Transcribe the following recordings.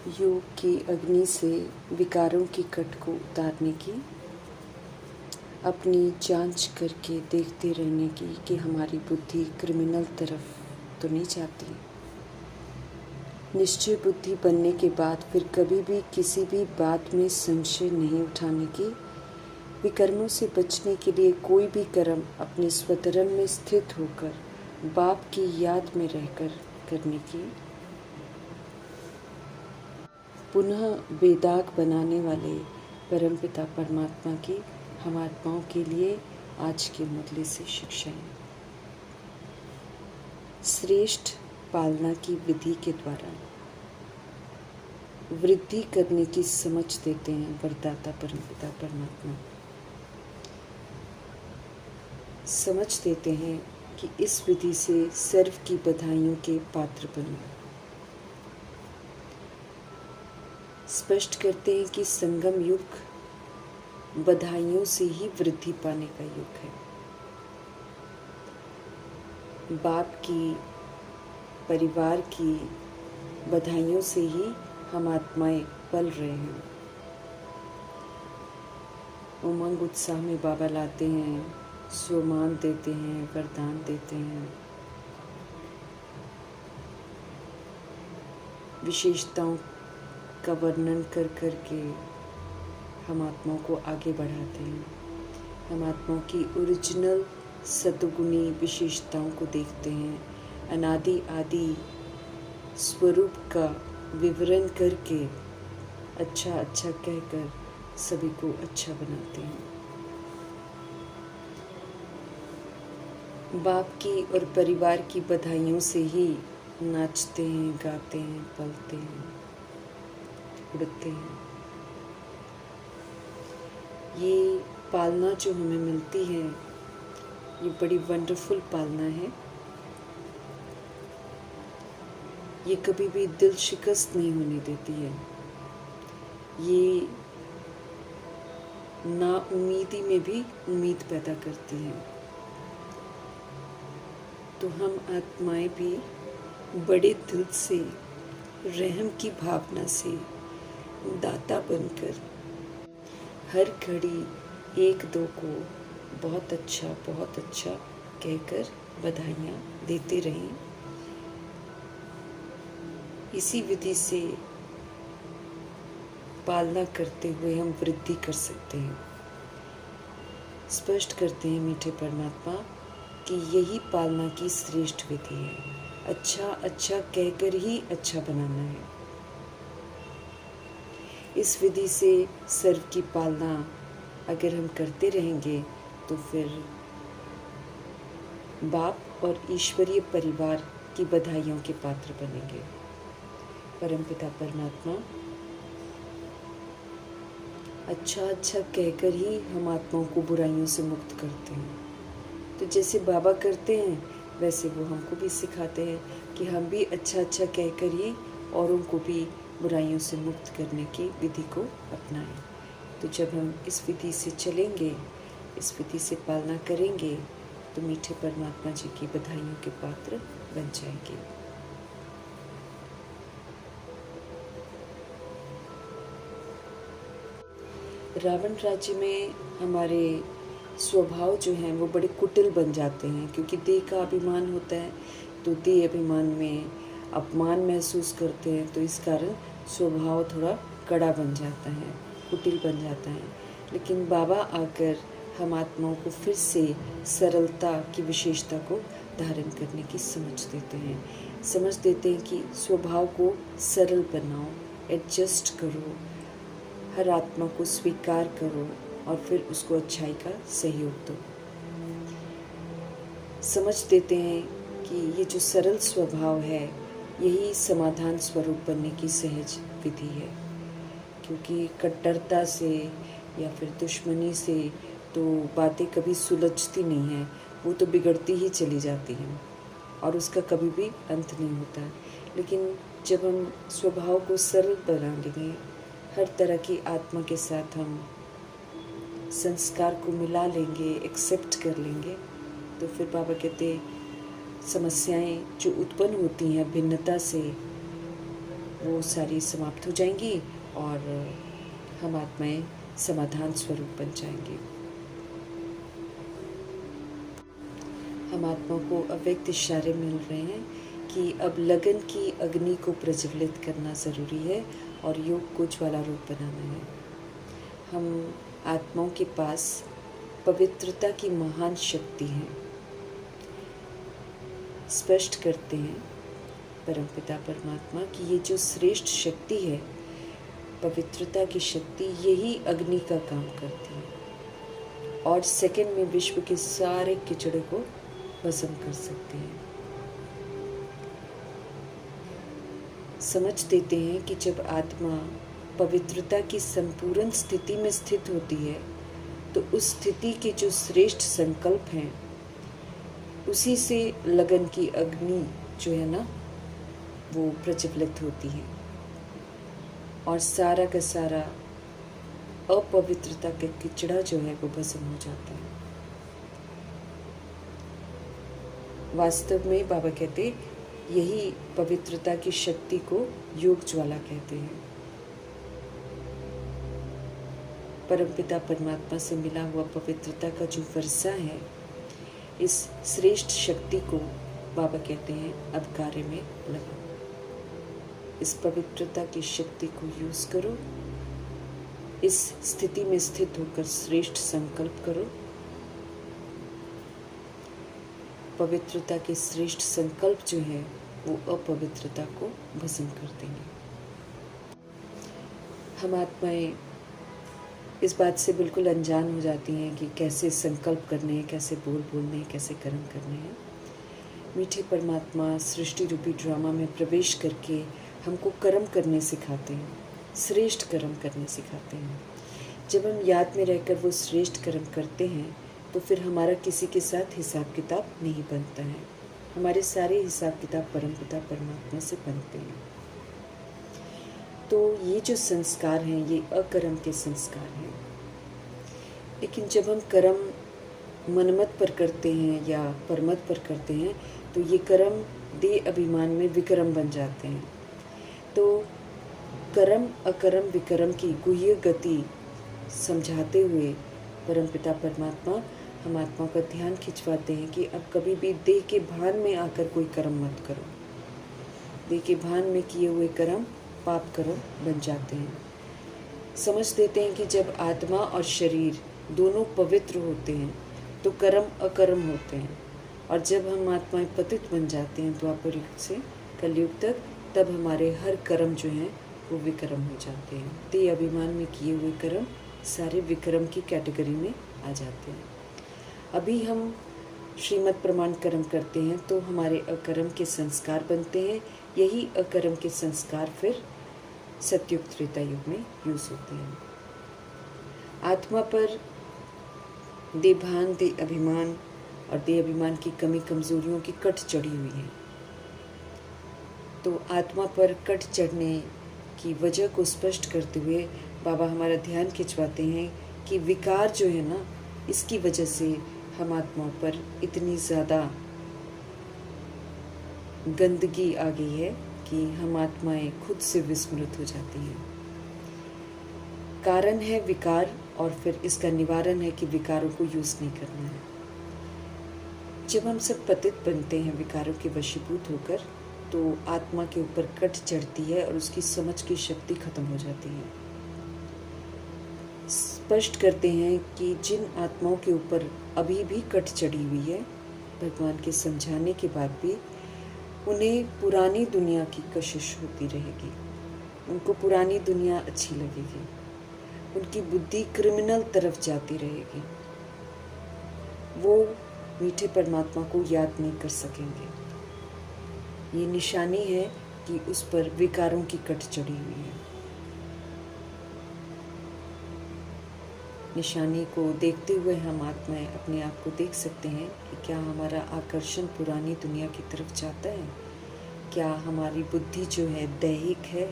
योग की अग्नि से विकारों की कट को उतारने की, अपनी जांच करके देखते रहने की कि हमारी बुद्धि क्रिमिनल तरफ तो नहीं जाती। निश्चय बुद्धि बनने के बाद फिर कभी भी किसी भी बात में संशय नहीं उठाने की, विकर्मों से बचने के लिए कोई भी कर्म अपने स्वधर्म में स्थित होकर बाप की याद में रहकर करने की, पुनः बेदाग बनाने वाले परमपिता परमात्मा की हम आत्माओं के लिए आज के मुरली से शिक्षाएं। श्रेष्ठ पालना की विधि के द्वारा वृद्धि करने की समझ देते हैं वरदाता परमपिता परमात्मा। समझ देते हैं कि इस विधि से सर्व की बधाइयों के पात्र बनो। स्पष्ट करते हैं कि संगम युग बधाइयों से ही वृद्धि पाने का युग है। बाप की, परिवार की बधाइयों से ही हम आत्माएं पल रहे हैं। उमंग उत्साह में बाबा लाते हैं, स्वमान देते हैं, वरदान देते हैं, विशेषताओं का वर्णन कर करके हम आत्माओं को आगे बढ़ाते हैं। हम आत्माओं की ओरिजिनल सतगुणी विशेषताओं को देखते हैं, अनादि आदि स्वरूप का विवरण करके अच्छा अच्छा कहकर सभी को अच्छा बनाते हैं। बाप की और परिवार की बधाइयों से ही नाचते हैं, गाते हैं, पलते हैं, उड़ते हैं। ये पालना जो हमें मिलती है, ये बड़ी वंडरफुल पालना है। ये कभी भी दिल शिकस्त नहीं होने देती है। ये नाउम्मीदी में भी उम्मीद पैदा करती है। तो हम आत्माएं भी बड़े दिल से, रहम की भावना से दाता बनकर हर घड़ी एक दो को बहुत अच्छा कहकर बधाइयाँ देते रहें। इसी विधि से पालना करते हुए हम वृद्धि कर सकते हैं। स्पष्ट करते हैं मीठे परमात्मा कि यही पालना की श्रेष्ठ विधि है। अच्छा कहकर ही अच्छा बनाना है। इस विधि से सर्व की पालना अगर हम करते रहेंगे तो फिर बाप और ईश्वरीय परिवार की बधाइयों के पात्र बनेंगे। परमपिता परमात्मा अच्छा कहकर ही हम आत्माओं को बुराइयों से मुक्त करते हैं। तो जैसे बाबा करते हैं वैसे वो हमको भी सिखाते हैं कि हम भी अच्छा कहकर ही औरों को भी बुराइयों से मुक्त करने की विधि को अपनाएं। तो जब हम इस विधि से चलेंगे, इस विधि से पालना करेंगे तो मीठे परमात्मा जी की बधाइयों के पात्र बन जाएंगे। रावण राज्य में हमारे स्वभाव जो हैं वो बड़े कुटिल बन जाते हैं, क्योंकि देह का अभिमान होता है। तो देह अभिमान में अपमान महसूस करते हैं, तो इस कारण स्वभाव थोड़ा कड़ा बन जाता है, कुटिल बन जाता है। लेकिन बाबा आकर हम आत्माओं को फिर से सरलता की विशेषता को धारण करने की समझ देते हैं। समझ देते हैं कि स्वभाव को सरल बनाओ, एडजस्ट करो, हर आत्मा को स्वीकार करो और फिर उसको अच्छाई का सहयोग दो। समझ देते हैं कि ये जो सरल स्वभाव है यही समाधान स्वरूप बनने की सहज विधि है, क्योंकि कट्टरता से या फिर दुश्मनी से तो बातें कभी सुलझती नहीं हैं, वो तो बिगड़ती ही चली जाती हैं और उसका कभी भी अंत नहीं होता है। लेकिन जब हम स्वभाव को सरल बना लेंगे, हर तरह की आत्मा के साथ हम संस्कार को मिला लेंगे, एक्सेप्ट कर लेंगे, तो फिर बाबा कहते समस्याएं जो उत्पन्न होती हैं भिन्नता से, वो सारी समाप्त हो जाएंगी और हम आत्माएं समाधान स्वरूप बन जाएंगे। हम आत्मा को अव्यक्त इशारे मिल रहे हैं कि अब लगन की अग्नि को प्रज्वलित करना ज़रूरी है और योग को ज्वाला रूप बनाना है। हम आत्माओं के पास पवित्रता की महान शक्ति है। स्पष्ट करते हैं परमपिता परमात्मा कि ये जो श्रेष्ठ शक्ति है, पवित्रता की शक्ति, यही अग्नि का काम करती है और सेकंड में विश्व के सारे कीचड़े को भस्म कर सकती है। समझ देते हैं कि जब आत्मा पवित्रता की संपूर्ण स्थिति में स्थित होती है तो उस स्थिति के जो श्रेष्ठ संकल्प हैं उसी से लगन की अग्नि जो है ना वो प्रज्वलित होती है और सारा का सारा अपवित्रता का कीचड़ा जो है वो भस्म हो जाता है। वास्तव में बाबा कहते यही पवित्रता की शक्ति को योग ज्वाला कहते हैं। परमपिता परमात्मा से मिला हुआ पवित्रता का जो वर्षा है, इस श्रेष्ठ शक्ति को बाबा कहते हैं अब कार्य में लगाओ। इस पवित्रता की शक्ति को यूज करो, इस स्थिति में स्थित होकर श्रेष्ठ संकल्प करो। पवित्रता के श्रेष्ठ संकल्प जो है वो अपवित्रता को भस्म कर देंगे। हम आत्माएं इस बात से बिल्कुल अनजान हो जाती हैं कि कैसे संकल्प करने हैं, कैसे बोलने हैं, कैसे कर्म करने हैं। मीठे परमात्मा सृष्टि रूपी ड्रामा में प्रवेश करके हमको कर्म करने सिखाते हैं, श्रेष्ठ कर्म करने सिखाते हैं। जब हम याद में रहकर वो श्रेष्ठ कर्म करते हैं तो फिर हमारा किसी के साथ हिसाब किताब नहीं बनता है। हमारे सारे हिसाब किताब परमपिता परमात्मा से बनते हैं। तो ये जो संस्कार हैं ये अकर्म के संस्कार हैं। लेकिन जब हम कर्म मनमत पर करते हैं या परमत पर करते हैं तो ये कर्म देह अभिमान में विक्रम बन जाते हैं। तो कर्म अकर्म विक्रम की गुह्य गति समझाते हुए परमपिता परमात्मा हम आत्मा का ध्यान खिंचवाते हैं कि अब कभी भी देह के भान में आकर कोई कर्म मत करो। देह के भान में किए हुए कर्म पाप कर्म बन जाते हैं। समझ देते हैं कि जब आत्मा और शरीर दोनों पवित्र होते हैं तो कर्म अकर्म होते हैं और जब हम आत्माएं पतित बन जाते हैं द्वापर युग से कलयुग तक, तब हमारे हर कर्म जो हैं वो विक्रम हो जाते हैं। देह अभिमान में किए हुए कर्म सारे विक्रम की कैटेगरी में आ जाते हैं। अभी हम श्रीमद् प्रमाण कर्म करते हैं तो हमारे अकर्म के संस्कार बनते हैं। यही अकर्म के संस्कार फिर सतयुग त्रेता युग में यूज होते हैं। आत्मा पर देभान, देह अभिमान और देह अभिमान की कमी कमजोरियों की कट चढ़ी हुई है। तो आत्मा पर कट चढ़ने की वजह को स्पष्ट करते हुए बाबा हमारा ध्यान खिंचवाते हैं कि विकार जो है ना, इसकी वजह से हम आत्माओं पर इतनी ज़्यादा गंदगी आ गई है कि हम आत्माएं खुद से विस्मृत हो जाती हैं। कारण है विकार और फिर इसका निवारण है कि विकारों को यूज़ नहीं करना है। जब हम सब पतित बनते हैं विकारों के वशीभूत होकर, तो आत्मा के ऊपर कट चढ़ती है और उसकी समझ की शक्ति खत्म हो जाती है। स्पष्ट करते हैं कि जिन आत्माओं के ऊपर अभी भी कट चढ़ी हुई है, भगवान के समझाने के बाद भी उन्हें पुरानी दुनिया की कशिश होती रहेगी। उनको पुरानी दुनिया अच्छी लगेगी, उनकी बुद्धि क्रिमिनल तरफ जाती रहेगी। वो मीठे परमात्मा को याद नहीं कर सकेंगे। ये निशानी है कि उस पर विकारों की कट चढ़ी हुई है। निशानी को देखते हुए हम आत्माएं अपने आप को देख सकते हैं कि क्या हमारा आकर्षण पुरानी दुनिया की तरफ जाता है, क्या हमारी बुद्धि जो है दैहिक है।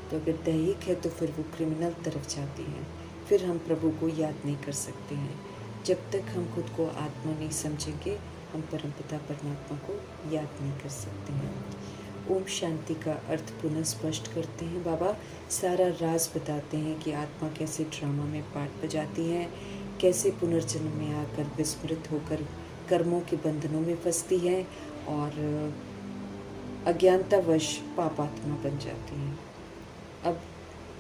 तो अगर दैहिक है तो फिर वो क्रिमिनल तरफ जाती है। फिर हम प्रभु को याद नहीं कर सकते हैं। जब तक हम खुद को आत्मा नहीं समझेंगे, हम परमपिता परमात्मा को याद नहीं कर सकते हैं। ओम शांति का अर्थ पुनः स्पष्ट करते हैं। बाबा सारा राज बताते हैं कि आत्मा कैसे ड्रामा में पार्ट बजाती है, कैसे पुनर्जन्म में आकर विस्मृत होकर कर्मों के बंधनों में फंसती है और अज्ञानतावश पापात्मा बन जाती है। अब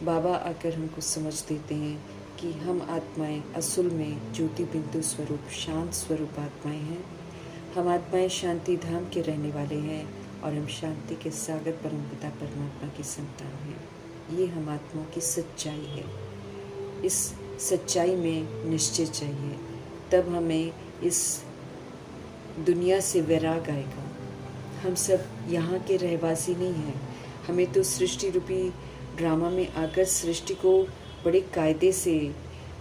बाबा आकर हमको समझ देते हैं कि हम आत्माएं असल में ज्योति बिंदु स्वरूप शांत स्वरूप आत्माएं हैं। हम आत्माएं शांति धाम के रहने वाले हैं और हम शांति के सागर परमपिता परमात्मा की संतान हैं। ये हम आत्माओं की सच्चाई है। इस सच्चाई में निश्चय चाहिए, तब हमें इस दुनिया से वैराग आएगा। हम सब यहाँ के रहवासी नहीं हैं। हमें तो सृष्टि रूपी ड्रामा में आकर सृष्टि को बड़े कायदे से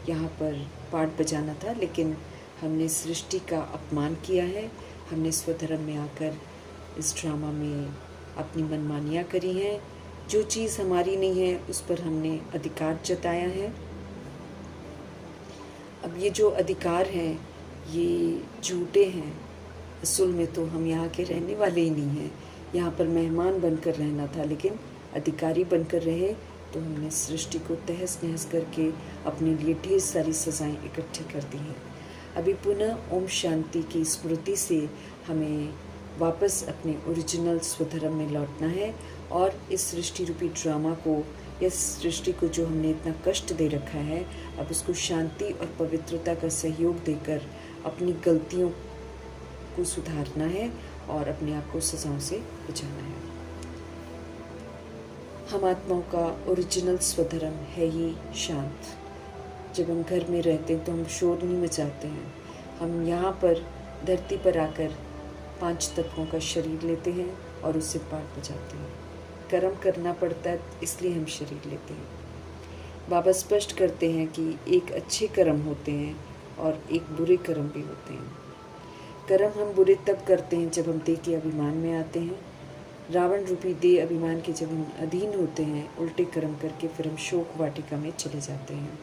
यहाँ पर पार्ट बजाना था, लेकिन हमने सृष्टि का अपमान किया है। हमने स्वधर्म में आकर इस ड्रामा में अपनी मनमानियाँ करी हैं। जो चीज़ हमारी नहीं है उस पर हमने अधिकार जताया है। अब ये जो अधिकार हैं ये झूठे हैं। असल में तो हम यहाँ के रहने वाले ही नहीं हैं। यहाँ पर मेहमान बनकर रहना था, लेकिन अधिकारी बनकर रहे तो हमने सृष्टि को तहस नहस करके अपने लिए ढेर सारी सजाएं इकट्ठी कर दी हैं। अभी पुनः ओम शांति की स्मृति से हमें वापस अपने ओरिजिनल स्वधर्म में लौटना है और इस सृष्टि रूपी ड्रामा को, इस सृष्टि को जो हमने इतना कष्ट दे रखा है, अब उसको शांति और पवित्रता का सहयोग देकर अपनी गलतियों को सुधारना है और अपने आप को सजाओं से बचाना है। हम आत्माओं का ओरिजिनल स्वधर्म है ही शांत। जब हम घर में रहते हैं तो हम शोर नहीं मचाते हैं। हम यहाँ पर धरती पर आकर 5 तत्वों का शरीर लेते हैं और उससे पाठ बजाते हैं। कर्म करना पड़ता है, इसलिए हम शरीर लेते हैं। बाबा स्पष्ट करते हैं कि एक अच्छे कर्म होते हैं और एक बुरे कर्म भी होते हैं। कर्म हम बुरे तब करते हैं जब हम देह के अभिमान में आते हैं। रावण रूपी देह अभिमान के जब हम अधीन होते हैं, उल्टे कर्म करके फिर हम शोक वाटिका में चले जाते हैं।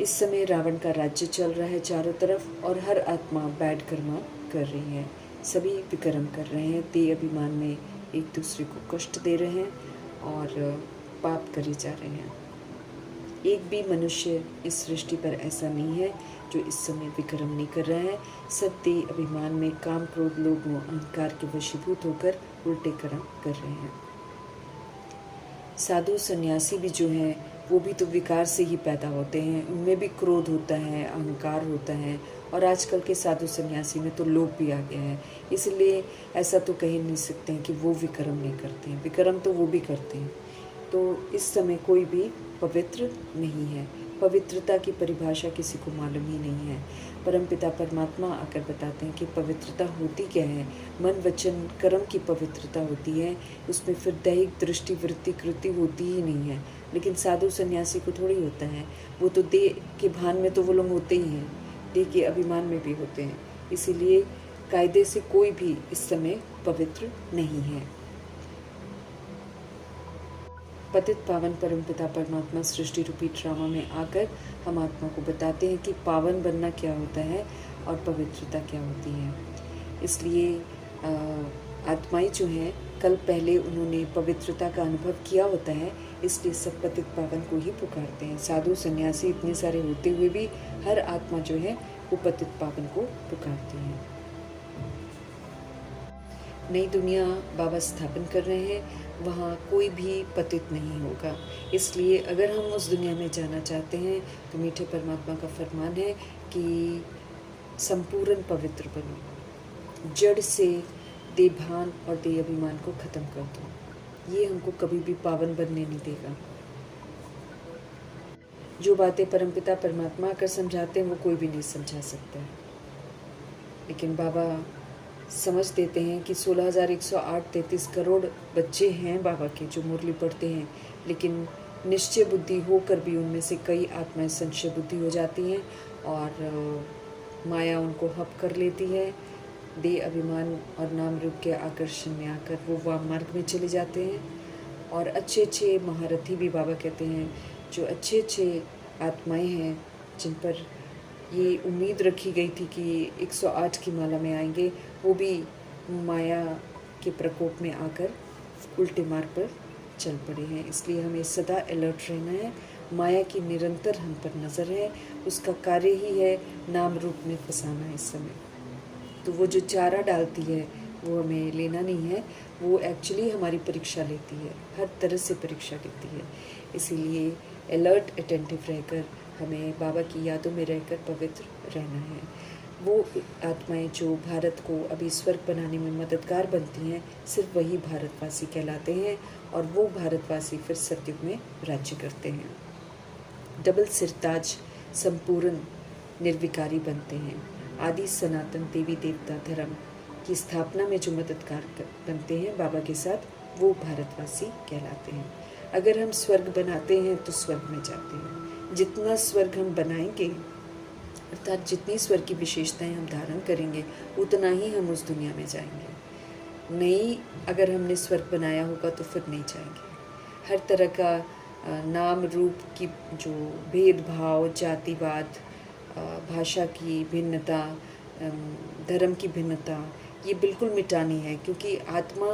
इस समय रावण का राज्य चल रहा है चारों तरफ और हर आत्मा बैड कर्म कर रही है। सभी विकर्म कर रहे हैं, देह अभिमान में एक दूसरे को कष्ट दे रहे हैं और पाप करे जा रहे हैं। एक भी मनुष्य इस सृष्टि पर ऐसा नहीं है जो इस समय विकर्म नहीं कर रहा है। सब देह अभिमान में काम क्रोध लोभ मोह अहंकार के वशीभूत होकर उल्टे कर्म कर रहे हैं। साधु सन्यासी भी जो हैं वो भी तो विकार से ही पैदा होते हैं। उनमें भी क्रोध होता है, अहंकार होता है और आजकल के साधु सन्यासी में तो लोभ भी आ गया है। इसलिए ऐसा तो कह नहीं सकते हैं कि वो विकर्म नहीं करते हैं। विकर्म तो वो भी करते हैं। तो इस समय कोई भी पवित्र नहीं है। पवित्रता की परिभाषा किसी को मालूम ही नहीं है। परमपिता परमात्मा आकर बताते हैं कि पवित्रता होती क्या है। मन वचन कर्म की पवित्रता होती है, उसमें फिर दैहिक दृष्टि वृत्ति कृति होती ही नहीं है। लेकिन साधु सन्यासी को थोड़ी होता है। वो तो देह के भान में तो वो लोग होते ही हैं, देह के अभिमान में भी होते हैं। इसीलिए कायदे से कोई भी इस समय पवित्र नहीं है। पतित पावन परमपिता परमात्मा सृष्टि रूपी ड्रामा में आकर हम आत्मा को बताते हैं कि पावन बनना क्या होता है और पवित्रता क्या होती है। इसलिए आत्माएं जो हैं, कल पहले उन्होंने पवित्रता का अनुभव किया होता है, इसलिए सब पतित पावन को ही पुकारते हैं। साधु सन्यासी इतने सारे होते हुए भी हर आत्मा जो है वो पतित पावन को पुकारती है। नई दुनिया बाबा स्थापन कर रहे हैं, वहाँ कोई भी पतित नहीं होगा। इसलिए अगर हम उस दुनिया में जाना चाहते हैं तो मीठे परमात्मा का फरमान है कि संपूर्ण पवित्र बनो, जड़ से देभान और देह अभिमान को ख़त्म कर दो। ये हमको कभी भी पावन बनने नहीं देगा। जो बातें परमपिता परमात्मा आकर समझाते हैं वो कोई भी नहीं समझा सकता है। लेकिन बाबा समझ देते हैं कि 16,108 करोड़ बच्चे हैं बाबा के जो मुरली पढ़ते हैं, लेकिन निश्चय बुद्धि होकर भी उनमें से कई आत्माएं संशय बुद्धि हो जाती हैं और माया उनको हप कर लेती है। देह अभिमान और नाम रूप के आकर्षण में आकर वो वाम मार्ग में चले जाते हैं। और अच्छे अच्छे महारथी भी बाबा कहते हैं, जो अच्छे अच्छे आत्माएं हैं जिन पर ये उम्मीद रखी गई थी कि 108 की माला में आएंगे, वो भी माया के प्रकोप में आकर उल्टे मार्ग पर चल पड़े हैं। इसलिए हमें सदा अलर्ट रहना है। माया की निरंतर हम पर नज़र है, उसका कार्य ही है नाम रूप में फंसाना इस समय। तो वो जो चारा डालती है वो हमें लेना नहीं है, वो एक्चुअली हमारी परीक्षा लेती है, हर तरह से परीक्षा लेती है। इसीलिए अलर्ट अटेंटिव रहकर हमें बाबा की यादों में रहकर पवित्र रहना है। वो आत्माएं जो भारत को अभी स्वर्ग बनाने में मददगार बनती हैं, सिर्फ वही भारतवासी कहलाते हैं और वो भारतवासी फिर सतयुग में राज्य करते हैं। डबल सिरताज संपूर्ण निर्विकारी बनते हैं। आदि सनातन देवी देवता धर्म की स्थापना में जो मददगार बनते हैं बाबा के साथ, वो भारतवासी कहलाते हैं। अगर हम स्वर्ग बनाते हैं तो स्वर्ग में जाते हैं। जितना स्वर्ग हम बनाएंगे, अर्थात जितनी स्वर्ग की विशेषताएं हम धारण करेंगे, उतना ही हम उस दुनिया में जाएंगे। नहीं, अगर हमने स्वर्ग बनाया होगा तो फिर नहीं जाएंगे। हर तरह का नाम रूप की जो भेदभाव, जातिवाद, भाषा की भिन्नता, धर्म की भिन्नता, ये बिल्कुल मिटानी है। क्योंकि आत्मा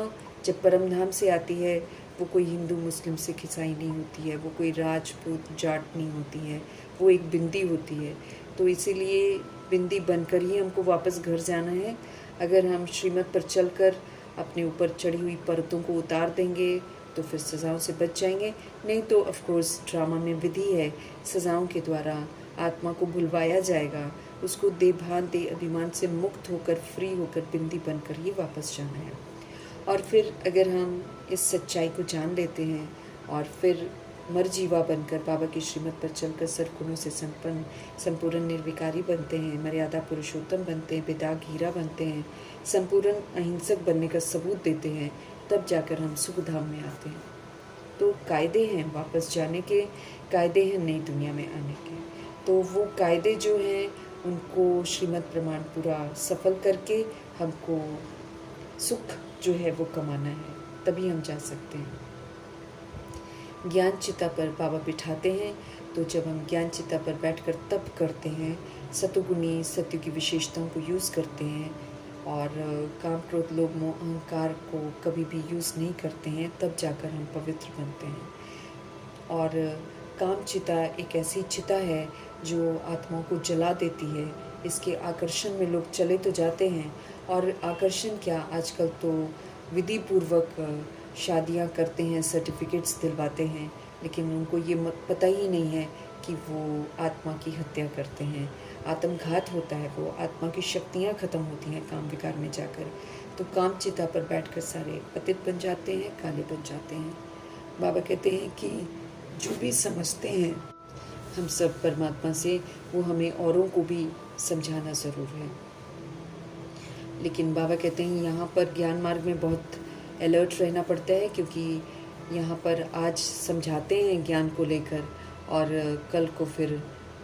जब परम धाम से आती है, वो कोई हिंदू मुस्लिम सिख ईसाई नहीं होती है, वो कोई राजपूत जाट नहीं होती है, वो एक बिंदी होती है। तो इसीलिए बिंदी बनकर ही हमको वापस घर जाना है। अगर हम श्रीमत पर चलकर अपने ऊपर चढ़ी हुई परतों को उतार देंगे तो फिर सज़ाओं से बच जाएंगे। नहीं तो ऑफ कोर्स ड्रामा में विधि है, सज़ाओं के द्वारा आत्मा को भुलवाया जाएगा, उसको देभान दे अभिमान से मुक्त होकर, फ्री होकर, बिंदी बनकर ही वापस जाना है। और फिर अगर हम इस सच्चाई को जान लेते हैं और फिर मरजीवा बनकर बाबा की श्रीमत पर चलकर सरगुणों से संपन्न संपूर्ण निर्विकारी बनते हैं, मर्यादा पुरुषोत्तम बनते हैं, बेदाग हीरा बनते हैं, संपूर्ण अहिंसक बनने का सबूत देते हैं, तब जाकर हम सुख धाम में आते हैं। तो कायदे हैं वापस जाने के, कायदे हैं नई दुनिया में आने के। तो वो कायदे जो हैं उनको श्रीमत प्रमाण पूरा सफल करके हमको सुख जो है वो कमाना है, तभी हम जा सकते हैं। ज्ञान चिता पर बाबा बिठाते हैं, तो जब हम ज्ञान चिता पर बैठकर तप करते हैं, सतुगुणी सत्य की विशेषताओं को यूज़ करते हैं और काम क्रोध लोभ मोह अहंकार को कभी भी यूज़ नहीं करते हैं, तब जाकर हम पवित्र बनते हैं। और काम चिता एक ऐसी चिता है जो आत्माओं को जला देती है। इसके आकर्षण में लोग चले तो जाते हैं, और आकर्षण क्या, आजकल तो विधि पूर्वक शादियां करते हैं, सर्टिफिकेट्स दिलवाते हैं, लेकिन उनको ये पता ही नहीं है कि वो आत्मा की हत्या करते हैं, आत्मघात होता है, वो आत्मा की शक्तियां ख़त्म होती हैं काम विकार में जाकर। तो काम चिता पर बैठकर सारे पतित बन जाते हैं, काले बन जाते हैं। बाबा कहते हैं कि जो भी समझते हैं हम सब परमात्मा से, वो हमें औरों को भी समझाना ज़रूर है। लेकिन बाबा कहते हैं यहाँ पर ज्ञान मार्ग में बहुत अलर्ट रहना पड़ता है, क्योंकि यहाँ पर आज समझाते हैं ज्ञान को लेकर और कल को फिर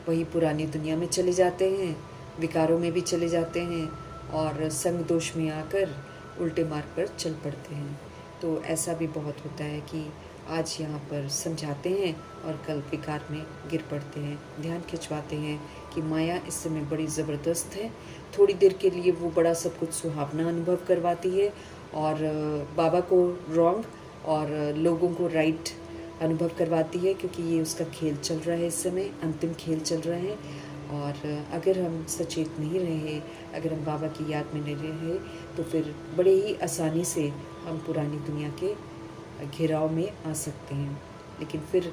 वही पुरानी दुनिया में चले जाते हैं, विकारों में भी चले जाते हैं और संग दोष में आकर उल्टे मार्ग पर चल पड़ते हैं। तो ऐसा भी बहुत होता है कि आज यहाँ पर समझाते हैं और कल विकार में गिर पड़ते हैं। ध्यान खिंचवाते हैं कि माया इस समय बड़ी ज़बरदस्त है, थोड़ी देर के लिए वो बड़ा सब कुछ सुहावना अनुभव करवाती है और बाबा को रॉन्ग और लोगों को राइट अनुभव करवाती है, क्योंकि ये उसका खेल चल रहा है, इस समय अंतिम खेल चल रहा है। और अगर हम सचेत नहीं रहे, अगर हम बाबा की याद में नहीं रहे, तो फिर बड़े ही आसानी से हम पुरानी दुनिया के घेराव में आ सकते हैं। लेकिन फिर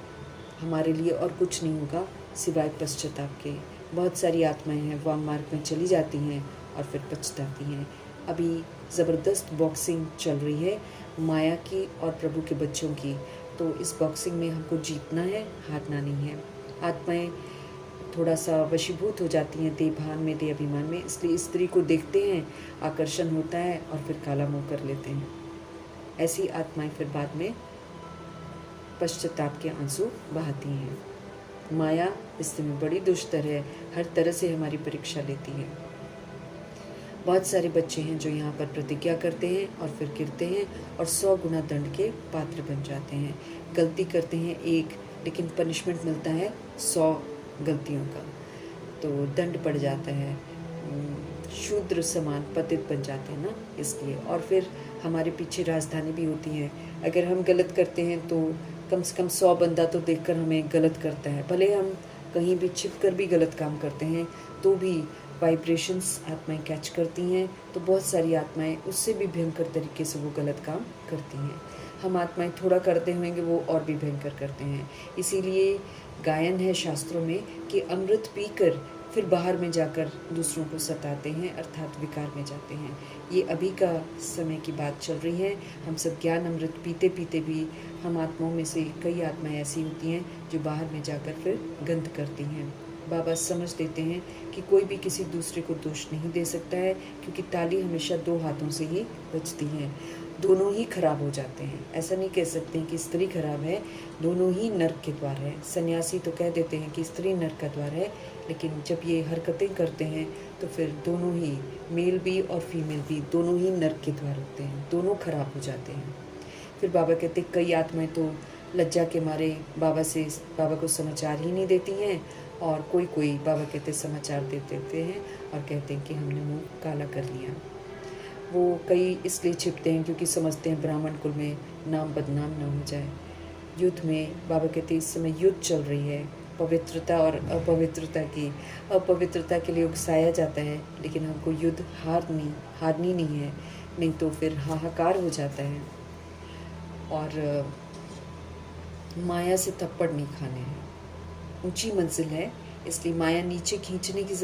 हमारे लिए और कुछ नहीं होगा सिवाय पश्चाताप के। बहुत सारी आत्माएं हैं वाम मार्ग में चली जाती हैं और फिर पछताती हैं। अभी ज़बरदस्त बॉक्सिंग चल रही है माया की और प्रभु के बच्चों की, तो इस बॉक्सिंग में हमको जीतना है, हारना नहीं है। आत्माएं थोड़ा सा वशीभूत हो जाती हैं देभान में, दे अभिमान में, इसलिए स्त्री को देखते हैं, आकर्षण होता है और फिर काला मुँह कर लेते हैं। ऐसी आत्माएं फिर बाद में पश्चाताप के आंसू बहाती हैं। माया इस समय बड़ी दुष्टर है, हर तरह से हमारी परीक्षा लेती है। बहुत सारे बच्चे हैं जो यहाँ पर प्रतिज्ञा करते हैं और फिर गिरते हैं और 100 गुना दंड के पात्र बन जाते हैं। गलती करते हैं एक, लेकिन पनिशमेंट मिलता है 100 गलतियों का, तो दंड पड़ जाता है, शूद्र समान पतित बन जाते हैं ना, इसलिए। और फिर हमारे पीछे राजधानी भी होती है। अगर हम गलत करते हैं तो कम से कम 100 बंदा तो देखकर हमें गलत करता है। भले हम कहीं भी छिप कर भी गलत काम करते हैं तो भी वाइब्रेशंस आत्माएं कैच करती हैं, तो बहुत सारी आत्माएं उससे भी भयंकर तरीके से वो गलत काम करती हैं। हम आत्माएं थोड़ा करते होंगे, वो और भी भयंकर करते हैं। इसीलिए गायन है शास्त्रों में कि अमृत पीकर फिर बाहर में जाकर दूसरों को सताते हैं, अर्थात विकार में जाते हैं। ये अभी का समय की बात चल रही है। हम सब ज्ञान अमृत पीते पीते भी हम आत्माओं में से कई आत्माएं ऐसी होती हैं जो बाहर में जाकर फिर गंद करती हैं। बाबा समझ देते हैं कि कोई भी किसी दूसरे को दोष नहीं दे सकता है, क्योंकि ताली हमेशा 2 हाथों से ही बजती है। दोनों ही खराब हो जाते हैं। ऐसा नहीं कह सकते हैं कि स्त्री खराब है, दोनों ही नर्क के द्वार है। सन्यासी तो कह देते हैं कि स्त्री नर्क का द्वार है, लेकिन जब ये हरकतें करते हैं तो फिर दोनों ही, मेल भी और फीमेल भी, दोनों ही नर्क के द्वार होते हैं, दोनों खराब हो जाते हैं। फिर बाबा कहते कई आत्माएं तो लज्जा के मारे बाबा को समाचार ही नहीं देती हैं, और कोई बाबा कहते समाचार दे देते हैं और कहते हैं कि हमने मुंह काला कर लिया। वो कई इसलिए छिपते हैं क्योंकि समझते हैं ब्राह्मण कुल में नाम बदनाम ना हो जाए। युद्ध में बाबा कहते इस समय युद्ध चल रही है, पवित्रता और अपवित्रता के लिए उकसाया जाता है, लेकिन हमको युद्ध हारनी नहीं है, नहीं तो फिर हाहाकार हो जाता है। और माया से थप्पड़ नहीं खाने हैं। ऊंची मंजिल है, इसलिए माया नीचे खींचने की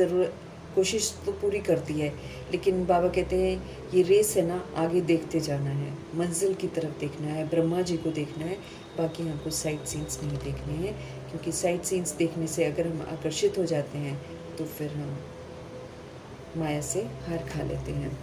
कोशिश तो पूरी करती है, लेकिन बाबा कहते हैं ये रेस है ना, आगे देखते जाना है, मंजिल की तरफ देखना है, ब्रह्मा जी को देखना है। बाकी हमको साइड सीन्स नहीं देखने हैं, क्योंकि साइड सीन्स देखने से अगर हम आकर्षित हो जाते हैं तो फिर हम माया से हार खा लेते हैं।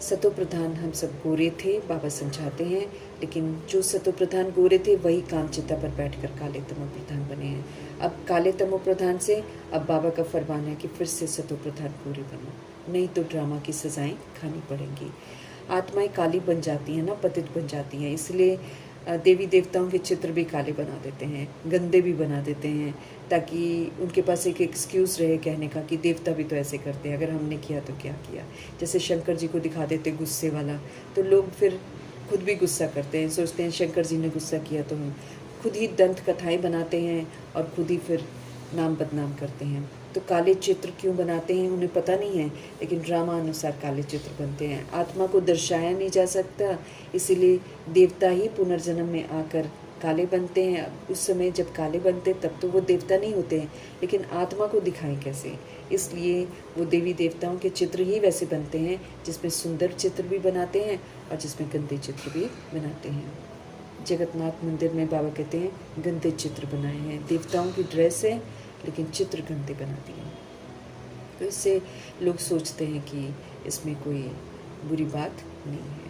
सतो प्रधान हम सब गोरे थे, बाबा समझाते हैं, लेकिन जो सतो प्रधान गोरे थे वही कामचिता पर बैठकर काले तमो प्रधान बने हैं। अब काले तमो प्रधान से अब बाबा का फरमान है कि फिर से सतो प्रधान गोरे बनो, नहीं तो ड्रामा की सजाएं खानी पड़ेंगी। आत्माएं काली बन जाती हैं ना, पतित बन जाती हैं, इसलिए देवी देवताओं के चित्र भी काले बना देते हैं, गंदे भी बना देते हैं, ताकि उनके पास एक एक्सक्यूज़ रहे कहने का कि देवता भी तो ऐसे करते हैं, अगर हमने किया तो क्या किया। जैसे शंकर जी को दिखा देते गुस्से वाला, तो लोग फिर खुद भी गुस्सा करते हैं, सोचते हैं शंकर जी ने गुस्सा किया तो हम खुद ही दंत कथाएँ बनाते हैं और खुद ही फिर नाम बदनाम करते हैं। तो काले चित्र क्यों बनाते हैं उन्हें पता नहीं है, लेकिन ड्रामा अनुसार काले चित्र बनते हैं। आत्मा को दर्शाया नहीं जा सकता, इसीलिए देवता ही पुनर्जन्म में आकर काले बनते हैं। उस समय जब काले बनते तब तो वो देवता नहीं होते हैं, लेकिन आत्मा को दिखाएं कैसे, इसलिए वो देवी देवताओं के चित्र ही वैसे बनते हैं, जिसमें सुंदर चित्र भी बनाते हैं और जिसमें गंदे चित्र भी बनाते हैं। जगन्नाथ मंदिर में बाबा कहते हैं गंदे चित्र बनाए हैं, देवताओं की ड्रेस है लेकिन चित्र गंदे बना दिए। तो इससे लोग सोचते हैं कि इसमें कोई बुरी बात नहीं है।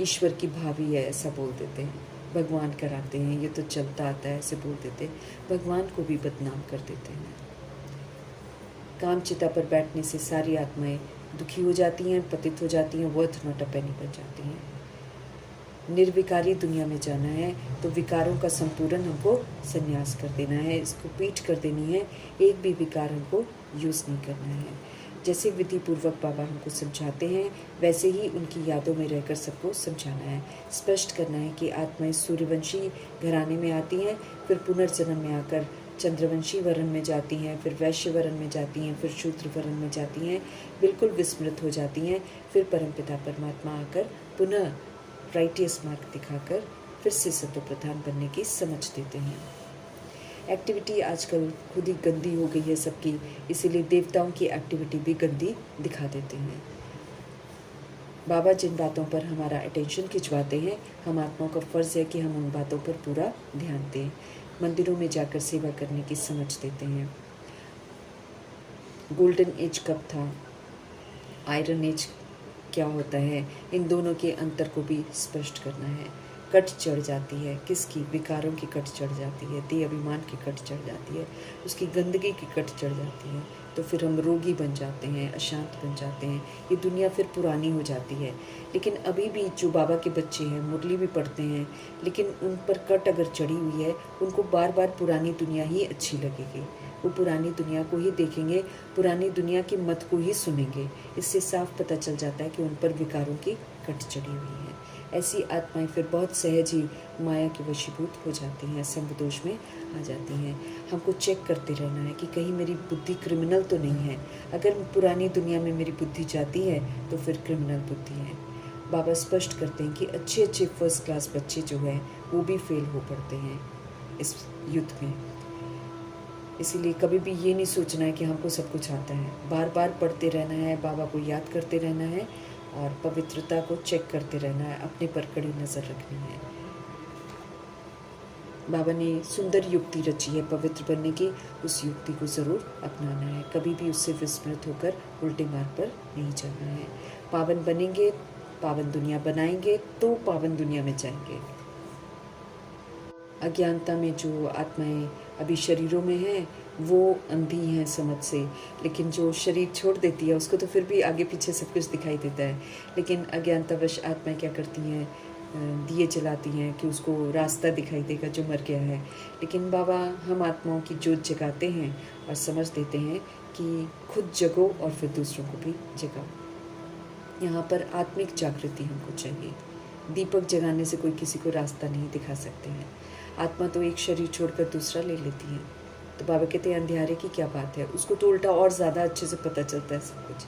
ईश्वर की भाभी है ऐसा बोल देते हैं, भगवान कराते हैं, ये तो चलता आता है ऐसे बोल देते हैं, भगवान को भी बदनाम कर देते हैं। कामचिता पर बैठने से सारी आत्माएं दुखी हो जाती हैं, पतित हो जाती हैं, वर्थ नॉट अ पेनी बन जाती हैं। निर्विकारी दुनिया में जाना है तो विकारों का संपूर्ण हमको संन्यास कर देना है, इसको पीठ कर देनी है, एक भी विकार हमको यूज़ नहीं करना है। जैसे विधि पूर्वक बाबा हमको समझाते हैं वैसे ही उनकी यादों में रहकर सबको समझाना है, स्पष्ट करना है कि आत्माएं सूर्यवंशी घराने में आती हैं, फिर पुनर्जन्म में आकर चंद्रवंशी वर्ण में जाती हैं, फिर वैश्य वर्ण में जाती हैं, फिर शूद्र वर्ण में जाती हैं, बिल्कुल विस्मृत हो जाती हैं, फिर परमपिता परमात्मा आकर पुनः राइटियस मार्ग दिखाकर फिर से सतो प्रधान बनने की समझ देते हैं। एक्टिविटी आजकल खुद ही गंदी हो गई है सबकी, इसीलिए देवताओं की एक्टिविटी भी गंदी दिखा देते हैं। बाबा जिन बातों पर हमारा अटेंशन खिंचवाते हैं, हम आत्माओं का फ़र्ज़ है कि हम उन बातों पर पूरा ध्यान दें, मंदिरों में जाकर सेवा करने की समझ देते हैं। गोल्डन एज कब था, आयरन एज क्या होता है, इन दोनों के अंतर को भी स्पष्ट करना है। कट चढ़ जाती है, किसकी, विकारों की कट चढ़ जाती है, देह अभिमान की कट चढ़ जाती है, उसकी गंदगी की कट चढ़ जाती है, तो फिर हम रोगी बन जाते हैं, अशांत बन जाते हैं, ये दुनिया फिर पुरानी हो जाती है। लेकिन अभी भी जो बाबा के बच्चे हैं मुरली भी पढ़ते हैं, लेकिन उन पर कट अगर चढ़ी हुई है, उनको बार बार पुरानी दुनिया ही अच्छी लगेगी। वो पुरानी दुनिया को ही देखेंगे, पुरानी दुनिया की मत को ही सुनेंगे। इससे साफ पता चल जाता है कि उन पर विकारों की कट चढ़ी हुई है। ऐसी आत्माएं फिर बहुत सहज ही माया के वशीभूत हो जाती हैं, संगदोष में आ जाती हैं। हमको चेक करते रहना है कि कहीं मेरी बुद्धि क्रिमिनल तो नहीं है। अगर पुरानी दुनिया में मेरी बुद्धि जाती है तो फिर क्रिमिनल बुद्धि है। बाबा स्पष्ट करते हैं कि अच्छे अच्छे फर्स्ट क्लास बच्चे जो हैं वो भी फेल हो पड़ते हैं इस युद्ध में। इसीलिए कभी भी ये नहीं सोचना है कि हमको सब कुछ आता है। बार बार पढ़ते रहना है, बाबा को याद करते रहना है और पवित्रता को चेक करते रहना है, अपने पर कड़ी नज़र रखनी है। बाबा ने सुंदर युक्ति रची है पवित्र बनने की, उस युक्ति को ज़रूर अपनाना है। कभी भी उससे विस्मृत होकर उल्टे मार्ग पर नहीं चलना है। पावन बनेंगे, पावन दुनिया बनाएंगे तो पावन दुनिया में जाएंगे। अज्ञानता में जो आत्माएं अभी शरीरों में हैं वो अंधी हैं समझ से, लेकिन जो शरीर छोड़ देती है उसको तो फिर भी आगे पीछे सब कुछ दिखाई देता है। लेकिन अज्ञानतावश आत्माएं क्या करती हैं, दिए जलाती हैं कि उसको रास्ता दिखाई देगा जो मर गया है। लेकिन बाबा हम आत्माओं की जोत जगाते हैं और समझ देते हैं कि खुद जगो और फिर दूसरों को भी जगाओ। यहाँ पर आत्मिक जागृति हमको चाहिए। दीपक जगाने से कोई किसी को रास्ता नहीं दिखा सकते हैं। आत्मा तो एक शरीर छोड़कर दूसरा ले लेती है। तो बाबा कहते हैं अंधियारे की क्या बात है, उसको तो उल्टा और ज़्यादा अच्छे से पता चलता है सब कुछ।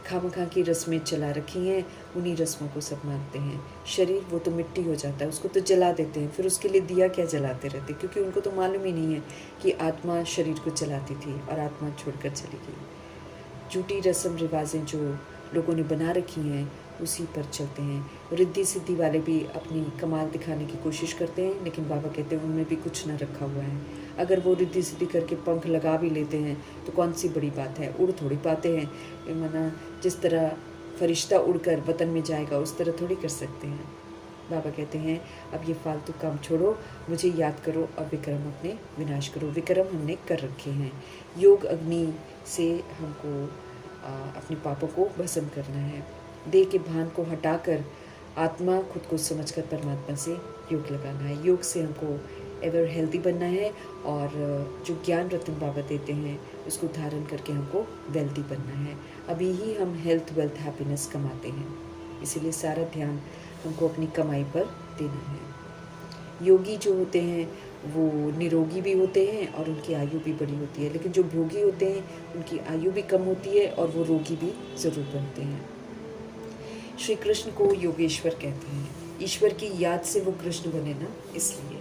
खामखा की रस्में चला रखी हैं, उन्हीं रस्मों को सब मानते हैं। शरीर वो तो मिट्टी हो जाता है, उसको तो जला देते हैं, फिर उसके लिए दिया क्या जलाते रहते, क्योंकि उनको तो मालूम ही नहीं है कि आत्मा शरीर को चलाती थी और आत्मा छोड़कर चली गई। झूठी रस्म रिवाजें जो लोगों ने बना रखी हैं उसी पर चलते हैं। रिद्धि सिद्धि वाले भी अपनी कमाल दिखाने की कोशिश करते हैं, लेकिन बाबा कहते हैं उनमें भी कुछ न रखा हुआ है। अगर वो रिद्धि सिद्धि करके पंख लगा भी लेते हैं तो कौन सी बड़ी बात है, उड़ थोड़ी पाते हैं। ये माना जिस तरह फरिश्ता उड़कर वतन में जाएगा उस तरह थोड़ी कर सकते हैं। बाबा कहते हैं अब ये फालतू काम छोड़ो, मुझे याद करो और विक्रम अपने विनाश करो। विक्रम हमने कर रखे हैं। योग अग्नि से हमको अपने पापों को भस्म करना है। देह के भान को हटाकर आत्मा खुद को समझकर परमात्मा से योग लगाना है। योग से हमको एवर हेल्दी बनना है और जो ज्ञान रत्न बाबा देते हैं उसको धारण करके हमको वेल्दी बनना है। अभी ही हम हेल्थ वेल्थ हैप्पीनेस कमाते हैं, इसीलिए सारा ध्यान हमको अपनी कमाई पर देना है। योगी जो होते हैं वो निरोगी भी होते हैं और उनकी आयु भी बड़ी होती है, लेकिन जो भोगी होते हैं उनकी आयु भी कम होती है और वो रोगी भी ज़रूर बनते हैं। श्री कृष्ण को योगेश्वर कहते हैं। ईश्वर की याद से वो कृष्ण बने ना, इसलिए।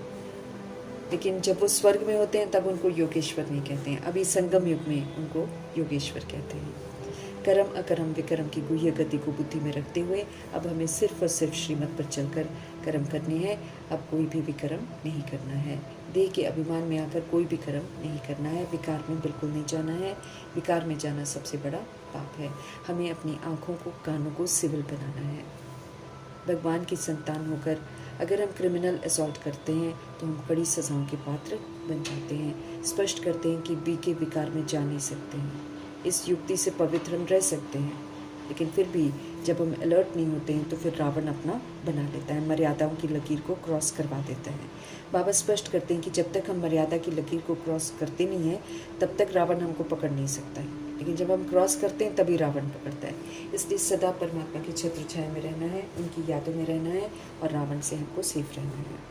लेकिन जब वो स्वर्ग में होते हैं तब उनको योगेश्वर नहीं कहते हैं। अभी संगम युग में उनको योगेश्वर कहते हैं। कर्म अकर्म विकर्म की गुह्य गति को बुद्धि में रखते हुए अब हमें सिर्फ और सिर्फ श्रीमत पर चलकर कर्म करने हैं। अब कोई भी विकर्म नहीं करना है। देह के अभिमान में आकर कोई भी कर्म नहीं करना है। विकार में बिल्कुल नहीं जाना है। विकार में जाना सबसे बड़ा पाप है। हमें अपनी आँखों को कानों को सिविल बनाना है। भगवान की संतान होकर अगर हम क्रिमिनल असॉल्ट करते हैं तो हम कड़ी सजाओं के पात्र बन जाते हैं। स्पष्ट करते हैं कि बी के विकार में जा नहीं सकते हैं। इस युक्ति से पवित्र हम रह सकते हैं, लेकिन फिर भी जब हम अलर्ट नहीं होते हैं तो फिर रावण अपना बना लेता है, मर्यादाओं की लकीर को क्रॉस करवा देता है। बाबा स्पष्ट करते हैं कि जब तक हम मर्यादा की लकीर को क्रॉस करते नहीं हैं तब तक रावण हमको पकड़ नहीं सकता है, लेकिन जब हम क्रॉस करते हैं तभी रावण पकड़ता है। इसलिए सदा परमात्मा की छत्र छाया में रहना है, उनकी यादों में रहना है और रावण से हमको सेफ रहना है।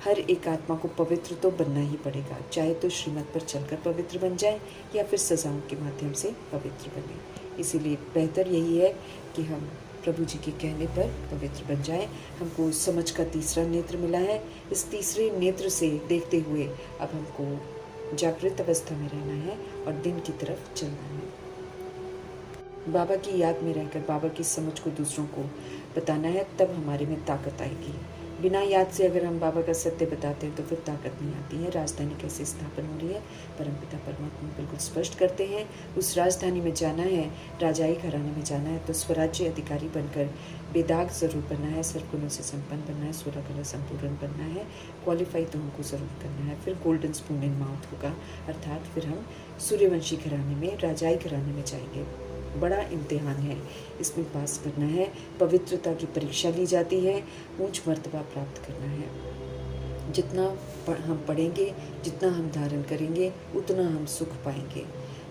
हर एक आत्मा को पवित्र तो बनना ही पड़ेगा, चाहे तो श्रीमत पर चलकर पवित्र बन जाए या फिर सजाओं के माध्यम से पवित्र बने। इसीलिए बेहतर यही है कि हम प्रभु जी के कहने पर पवित्र बन जाएं। हमको समझ का तीसरा नेत्र मिला है। इस तीसरे नेत्र से देखते हुए अब हमको जागृत अवस्था में रहना है और दिन की तरफ चलना है। बाबा की याद में रहकर बाबा की समझ को दूसरों को बताना है, तब हमारे में ताकत आएगी। बिना याद से अगर हम बाबा का सत्य बताते हैं तो फिर ताकत नहीं आती है। राजधानी कैसे स्थापन हो रही है, परमपिता परमात्मा बिल्कुल स्पष्ट करते हैं। उस राजधानी में जाना है, राजाई घराने में जाना है तो स्वराज्य अधिकारी बनकर बेदाग ज़रूर बनना है, सर्वगुणों से संपन्न बनना है, 16 कला संपूर्ण बनना है। क्वालिफाई तो हमको ज़रूर करना है। फिर गोल्डन स्पून इन माउथ होगा, अर्थात फिर हम सूर्यवंशी घराने में, राजाई घराने में जाएंगे। बड़ा इम्तिहान है, इसमें पास करना है। पवित्रता की परीक्षा ली जाती है, ऊंच मर्तबा प्राप्त करना है। जितना हम पढ़ेंगे, जितना हम धारण करेंगे, उतना हम सुख पाएंगे।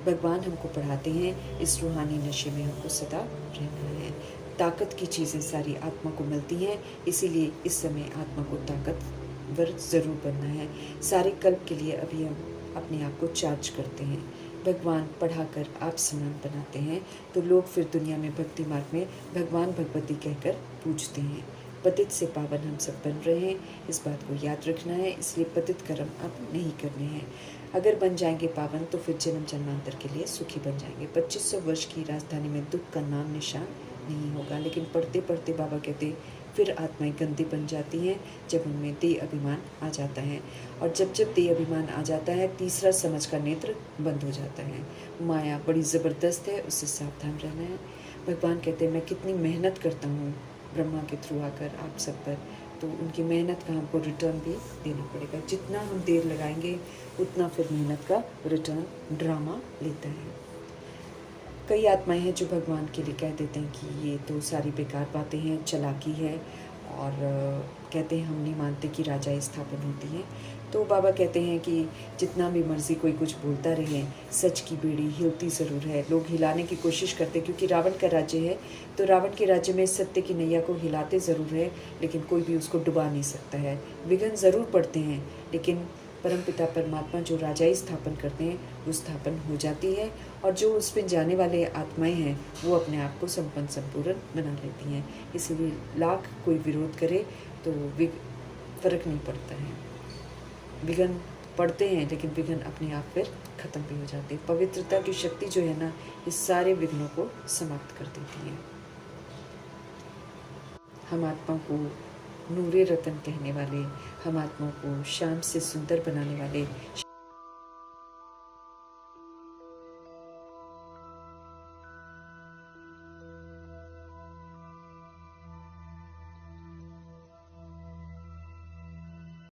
भगवान हमको पढ़ाते हैं इस रूहानी नशे में हमको सदा रहना है। ताकत की चीज़ें सारी आत्मा को मिलती हैं, इसीलिए इस समय आत्मा को ताकतवर ज़रूर बनना है। सारे कल्प के लिए अभी हम अपने आप को चार्ज करते हैं। भगवान पढ़ाकर आप समान बनाते हैं, तो लोग फिर दुनिया में भक्ति मार्ग में भगवान भगवती कहकर पूजते हैं। पतित से पावन हम सब बन रहे हैं, इस बात को याद रखना है। इसलिए पतित कर्म अब नहीं करने हैं। अगर बन जाएंगे पावन तो फिर जन्म जन्मांतर के लिए सुखी बन जाएंगे। 2500 वर्ष की राजधानी में दुख का नाम निशान नहीं होगा। लेकिन पढ़ते पढ़ते बाबा कहते फिर आत्माएं गंदी बन जाती हैं जब उनमें देह अभिमान आ जाता है। और जब जब देह अभिमान आ जाता है, तीसरा समझ का नेत्र बंद हो जाता है। माया बड़ी ज़बरदस्त है, उससे सावधान रहना है। भगवान कहते हैं मैं कितनी मेहनत करता हूँ ब्रह्मा के थ्रू आकर आप सब पर, तो उनकी मेहनत का हमको रिटर्न भी देना पड़ेगा। जितना हम देर लगाएंगे उतना फिर मेहनत का रिटर्न ड्रामा लेता है। कई आत्माएं हैं जो भगवान के लिए कह देते हैं कि ये तो सारी बेकार बातें हैं, चालाकी है, और कहते हैं हम नहीं मानते कि राजा स्थापन होती है। तो बाबा कहते हैं कि जितना भी मर्जी कोई कुछ बोलता रहे, सच की बेड़ी हिलती ज़रूर है। लोग हिलाने की कोशिश करते क्योंकि रावण का राज्य है, तो रावण के राज्य में सत्य की नैया को हिलाते ज़रूर है, लेकिन कोई भी उसको डुबा नहीं सकता है। विघ्न ज़रूर पड़ते हैं, लेकिन परमपिता परमात्मा जो राजा स्थापन करते हैं वो स्थापन हो जाती है, और जो उस पर जाने वाले आत्माएं हैं वो अपने आप को संपन्न संपूर्ण बना लेती हैं। इसीलिए लाख कोई विरोध करे तो फर्क नहीं पड़ता है। विघ्न पड़ते हैं, लेकिन विघ्न अपने आप फिर खत्म भी हो जाते हैं। पवित्रता की शक्ति जो है ना, इस सारे विघ्नों को समाप्त कर देती है। हम आत्मा को नूरे रतन कहने वाले, हम आत्मा को शाम से सुंदर बनाने वाले